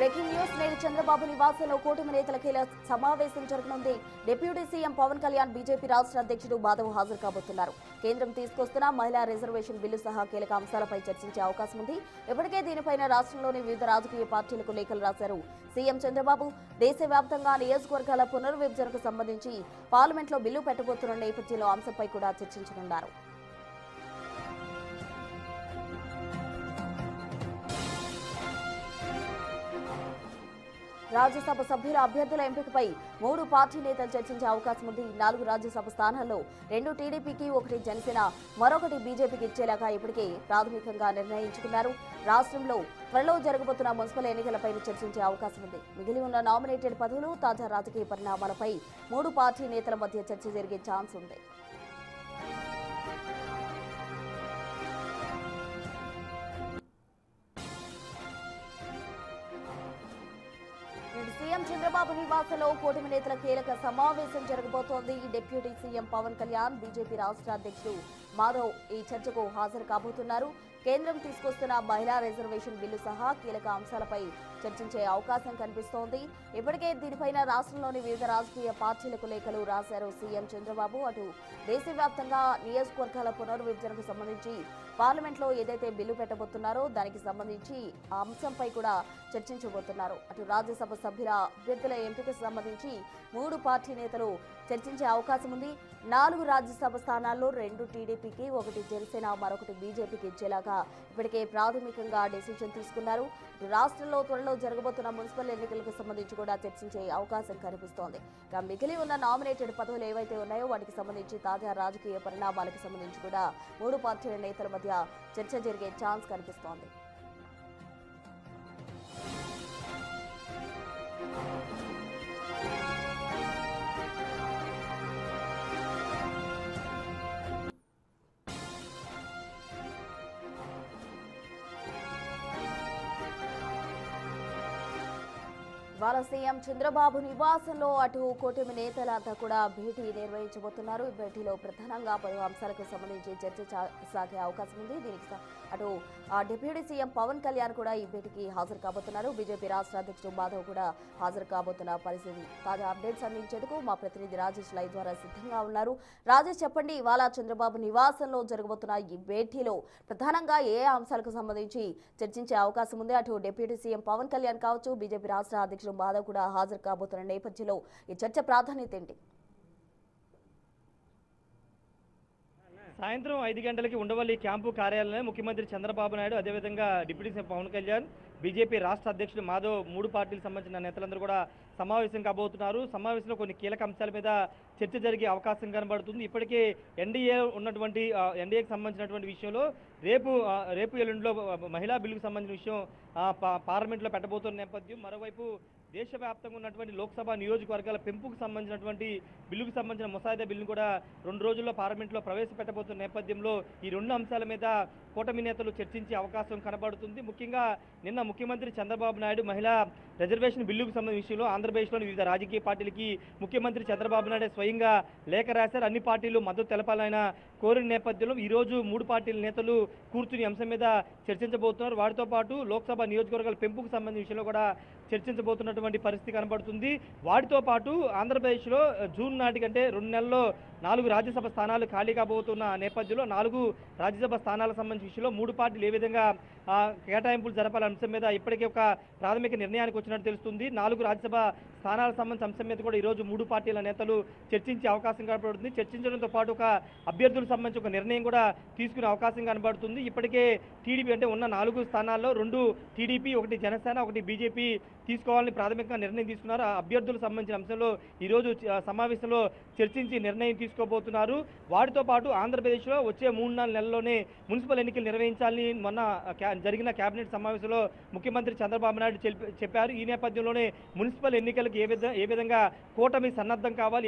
Breaking news నేడు చంద్రబాబు నివాసంలో కూటమి నేతల కీలక సమావేశం జరగనుంది. Deputy CM Pawan Kalyan, BJP రాష్ట్ర అధ్యక్షుడు మాధవ్ హాజరు కాబోతున్నారు. కేంద్రం తీసుకొస్తున్న మహిళా రిజర్వేషన్ బిల్లు సహా కీలక అంశాలపై చర్చించే అవకాశం ఉంది. ఇప్పటికే దీనిపైన రాష్ట్రంలోని వివిధ రాజకీయ పార్టీలకు లేఖలు రాశారు సీఎం చంద్రబాబు. దేశవ్యాప్తంగా నియోజకవర్గాల పునర్విభజనకు సంబంధించి పార్లమెంట్లో బిల్లు పెట్టబోతున్న నేపథ్యంలో అంశంపై కూడా చర్చించనున్నారు. రాజ్యసభ సభ్యుల అభ్యర్థుల ఎంపికపై 3 పార్టీ నేతలు చర్చించే అవకాశం ఉంది. 4 రాజ్యసభ స్థానాల్లో 2 టీడీపీకి, 1 జనసేన, మరొకటి బీజేపీకి ఇచ్చేలాగా ఇప్పటికే ప్రాథమికంగా నిర్ణయించుకున్నారు. రాష్ట్రంలో త్వరలో జరగబోతున్న మున్సిపల్ ఎన్నికలపై చర్చించే అవకాశం ఉంది. మిగిలి ఉన్న నామినేటెడ్ పదవులు, తాజా రాజకీయ పరిణామాలపై 3 పార్టీ నేతల మధ్య చర్చ జరిగే ఛాన్స్ ఉంది. సీఎం చంద్రబాబు నివాసంలో కూటమి నేతల కీలక సమావేశం జరగబోతోంది. Deputy CM Pawan Kalyan, BJP రాష్ట్ర అధ్యక్షుడు మాధవ్ ఈ చర్చకు హాజరు కాబోతున్నారు. కేంద్రం తీసుకొస్తున్న మహిళా రిజర్వేషన్ బిల్లు సహా కీలక అంశాలపై చర్చించే అవకాశం కనిపిస్తోంది. ఇప్పటికే దీనిపైన రాష్ట్రంలోని వివిధ రాజకీయ పార్టీలకు లేఖలు రాశారు సీఎం చంద్రబాబు. అటు దేశవ్యాప్తంగా నియోజకవర్గాల పునర్విభజనకు సంబంధించి పార్లమెంట్లో ఏదైతే బిల్లు పెట్టబోతున్నారో దానికి సంబంధించి ఆ అంశంపై కూడా చర్చించబోతున్నారు. అటు రాజ్యసభ సభ్యుల అభ్యర్థుల ఎంపికకు సంబంధించి 3 పార్టీ నేతలు చర్చించే అవకాశం ఉంది. 4 రాజ్యసభ స్థానాల్లో 2 టీడీపీకి, 1 జనసేన, మరొకటి బీజేపీకి ఇచ్చేలాగా ఇప్పటికే ప్రాథమికంగా డెసిషన్ తీసుకున్నారు. రాష్ట్రంలో త్వరలో జరగబోతున్న మున్సిపల్ ఎన్నికలకు సంబంధించి కూడా చర్చించే అవకాశం కనిపిస్తోంది. ఇక మిగిలి ఉన్న నామినేటెడ్ పదవులు ఏవైతే ఉన్నాయో వాటికి సంబంధించి తాజా రాజకీయ పరిణామాలకు సంబంధించి కూడా 3 పార్టీల నేతల మధ్య చర్చ జరిగే ఛాన్స్ కనిపిస్తోంది. ఇవాళ సీఎం చంద్రబాబు నివాసంలో అటు కూటమి నేతలంతా కూడా భేటీ నిర్వహించబోతున్నారు. ఈ భేటీలో ప్రధానంగా పలు అంశాలకు సంబంధించి చర్చ సాగే అవకాశం ఉంది. దీనికి అటు డిప్యూటీ సీఎం పవన్ కళ్యాణ్ కూడా ఈ భేటీకి హాజరు కాబోతున్నారు. బీజేపీ రాష్ట్ర అధ్యక్షుడు మాధవ్ కూడా హాజరు కాబోతున్న పరిస్థితి. తాజా అప్డేట్స్ అందించేందుకు మా ప్రతినిధి రాజేష్ లైవ్ ద్వారా సిద్ధంగా ఉన్నారు. రాజేష్, చెప్పండి, ఇవాళ చంద్రబాబు నివాసంలో జరగబోతున్న ఈ భేటీలో ప్రధానంగా ఏ అంశాలకు సంబంధించి చర్చించే అవకాశం ఉంది? అటు డిప్యూటీ సీఎం పవన్ కళ్యాణ్ కావచ్చు, బీజేపీ రాష్ట్ర అధ్యక్షుడు మాధవ్ కూడా హాజరు కాబోతున్న నేపథ్యంలో ఈ చర్చ ప్రాధాన్యత ఏంటి? సాయంత్రం 5 గంటలకి ఉండవల్లి క్యాంపు కార్యాలయంలో ముఖ్యమంత్రి చంద్రబాబు నాయుడు, అదేవిధంగా deputy CM Pawan Kalyan, BJP రాష్ట్ర అధ్యక్షుడు మాధవ్ 3 పార్టీలకు సంబంధించిన నేతలందరూ కూడా సమావేశం కాబోతున్నారు. సమావేశంలో కొన్ని కీలక అంశాల మీద చర్చ జరిగే అవకాశం కనబడుతుంది. ఇప్పటికే ఎన్డీఏ ఉన్నటువంటి ఎన్డీఏకి సంబంధించినటువంటి విషయంలో రేపు ఎల్లుండిలో మహిళా బిల్లుకు సంబంధించిన విషయం పార్లమెంట్లో పెట్టబోతున్న నేపథ్యం. మరోవైపు దేశవ్యాప్తంగా ఉన్నటువంటి లోక్సభ నియోజకవర్గాల పెంపుకు సంబంధించినటువంటి బిల్లుకు సంబంధించిన ముసాయిదా బిల్లును కూడా 2 రోజుల్లో పార్లమెంట్లో ప్రవేశపెట్టబోతున్న నేపథ్యంలో ఈ 2 అంశాల మీద కూటమి నేతలు చర్చించే అవకాశం కనబడుతుంది. ముఖ్యంగా నిన్న ముఖ్యమంత్రి చంద్రబాబు నాయుడు మహిళా రిజర్వేషన్ బిల్లుకు సంబంధించిన విషయంలో ఆంధ్రప్రదేశ్లోని వివిధ రాజకీయ పార్టీలకి ముఖ్యమంత్రి చంద్రబాబు నాయుడు స్వయంగా లేఖ రాశారు. అన్ని పార్టీలు మద్దతు తెలపాలన్న కోరిన నేపథ్యంలో ఈరోజు 3 పార్టీల నేతలు కూర్చుని అంశం మీద చర్చించబోతున్నారు. వాటితో పాటు లోక్సభ నియోజకవర్గాల పెంపుకు సంబంధించిన విషయంలో కూడా చర్చించబోతున్నటువంటి పరిస్థితి కనబడుతుంది. వాటితో పాటు ఆంధ్రప్రదేశ్లో జూన్ నాటికంటే 2 నెలల్లో 4 రాజ్యసభ స్థానాలు ఖాళీ కాబోతున్న నేపథ్యంలో 4 రాజ్యసభ స్థానాలకు సంబంధించిన విషయంలో 3 పార్టీలు ఏ విధంగా కేటాయింపులు జరపాలనే అంశం మీద ఇప్పటికే ఒక ప్రాథమిక నిర్ణయానికి వచ్చినట్టు తెలుస్తుంది. 4 రాజ్యసభ స్థానాలకు సంబంధించిన అంశం మీద కూడా ఈరోజు 3 పార్టీల నేతలు చర్చించే అవకాశం కనబడుతుంది. చర్చించడంతో పాటు ఒక అభ్యర్థులకు సంబంధించి ఒక నిర్ణయం కూడా తీసుకునే అవకాశం కనబడుతుంది. ఇప్పటికే టీడీపీ అంటే ఉన్న 4 స్థానాల్లో 2 టీడీపీ, 1 జనసేన, 1 బీజేపీ తీసుకోవాలని ప్రాథమికంగా నిర్ణయం తీసుకున్నారు. ఆ అభ్యర్థులకు సంబంధించిన అంశంలో ఈరోజు సమావేశంలో చర్చించి నిర్ణయం తీసుకోబోతున్నారు. వాటితో పాటు ఆంధ్రప్రదేశ్లో వచ్చే 3-4 నెలల్లోనే మున్సిపల్ ఎన్నికలు నిర్వహించాలని మొన్న జరిగిన కేబినెట్ సమావేశంలో ముఖ్యమంత్రి చంద్రబాబు నాయుడు చెప్పారు. ఈ నేపథ్యంలోనే మున్సిపల్ ఎన్నికలకు ఏ విధంగా కూటమి సన్నద్ధం కావాలి,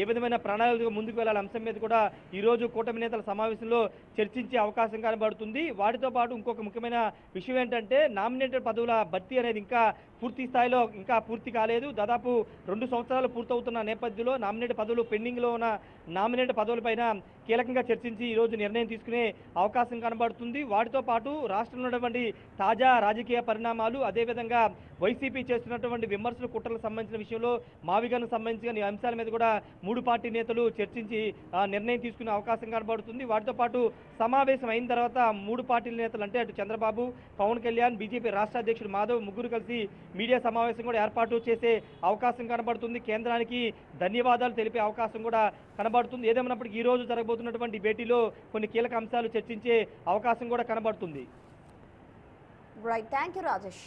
ఏ విధమైన ప్రణాళికగా ముందుకు వెళ్ళాలి అంశం మీద కూడా ఈరోజు కూటమి నేతల సమావేశంలో చర్చించే అవకాశం కనబడుతుంది. వాటితో పాటు ఇంకొక ముఖ్యమైన విషయం ఏంటంటే నామినేటెడ్ పదవుల భర్తీ అనేది ఇంకా పూర్తి స్థాయిలో ఇంకా పూర్తి కాలేదు. దాదాపు 2 సంవత్సరాలు పూర్తవుతున్న నేపథ్యంలో నామినేటెడ్ పదవులు పెండింగ్లో ఉన్న నామినేటెడ్ పదవులపైన కీలకంగా చర్చించి ఈరోజు నిర్ణయం తీసుకునే అవకాశం కనబడుతుంది. వాటితో పాటు రాష్ట్రంలో ఉన్నటువంటి తాజా రాజకీయ పరిణామాలు, అదేవిధంగా వైసీపీ చేస్తున్నటువంటి విమర్శలు, కుట్రలకు సంబంధించిన విషయంలో మావిగన్కు సంబంధించిన ఈ అంశాల మీద కూడా 3 పార్టీ నేతలు చర్చించి నిర్ణయం తీసుకునే అవకాశం కనబడుతుంది. వాటితో పాటు సమావేశం అయిన తర్వాత 3 పార్టీల నేతలు అంటే అటు చంద్రబాబు, పవన్ కళ్యాణ్, బీజేపీ రాష్ట్ర అధ్యక్షుడు మాధవ్ ముగ్గురు కలిసి మీడియా సమావేశం కూడా ఏర్పాటు చేసే అవకాశం కనబడుతుంది. కేంద్రానికి ధన్యవాదాలు తెలిపే అవకాశం కూడా కనబడుతుంది. ఏదేమైనప్పటికీ ఈ రోజు జరగబోతున్నటువంటి భేటీలో కొన్ని కీలక అంశాలు చర్చించే అవకాశం కూడా కనబడుతుంది. Right, thank you Rajesh.